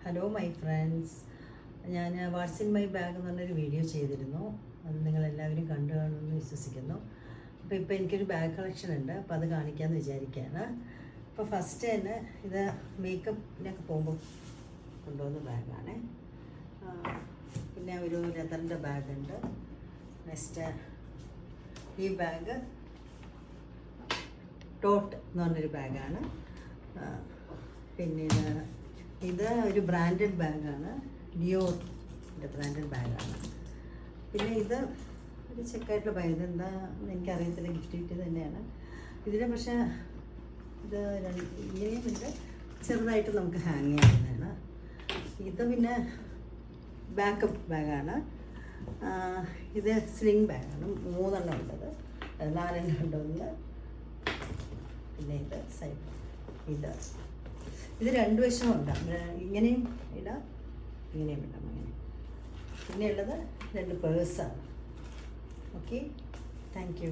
Hello my friends, ഞാൻ വാട്സ് in my bag എന്ന് പറഞ്ഞൊരു വീഡിയോ ചെയ്തിരുന്നു. അത് നിങ്ങളെല്ലാവരും കണ്ടു കാണുമെന്ന് വിശ്വസിക്കുന്നു. അപ്പോൾ ഇപ്പോൾ എനിക്കൊരു ബാഗ് കളക്ഷൻ ഉണ്ട്, അപ്പോൾ അത് കാണിക്കാമെന്ന് വിചാരിക്കുകയാണ്. അപ്പോൾ ഫസ്റ്റ് തന്നെ ഇത് മേക്കപ്പിനൊക്കെ പോകുമ്പോൾ കൊണ്ടുപോകുന്ന ബാഗാണ്. പിന്നെ ഒരു ലെതറിൻ്റെ ബാഗുണ്ട്. നെക്സ്റ്റ് ഈ ബാഗ് ടോട്ട് എന്ന് പറഞ്ഞൊരു ബാഗാണ്. പിന്നീട് ഇത് ഒരു ബ്രാൻഡഡ് ബാഗാണ്, ഡിയോറിൻ്റെ ബ്രാൻഡഡ് ബാഗാണ്. പിന്നെ ഇത് ഒരു ചെക്കായിട്ടുള്ള ബാഗ്, ഇതെന്താണെന്ന് എനിക്കറിയത്തില്ല, ഗിഫ്റ്റ് കിട്ടിയത് തന്നെയാണ്. ഇതിന് പക്ഷേ ഇത് ഇങ്ങനെയും ഉണ്ട്, ചെറുതായിട്ട് നമുക്ക് ഹാങ് ചെയ്യാവുന്നതാണ്. ഇത് പിന്നെ ബാക്കപ്പ് ബാഗാണ്. ഇത് സ്ലിംഗ് ബാഗാണ്, 3 എണ്ണം ഉള്ളത്, 4 എണ്ണം ഉണ്ടോന്ന്. പിന്നെ ഇത് സൈഡ്, ഇത് 2 വശവും ഉണ്ടാകും, ഇങ്ങനെയും ഇടാം ഇങ്ങനെയും ഇടാം അങ്ങനെ. പിന്നെ ഉള്ളത് 2 പേഴ്സാണ്. Okay, thank you.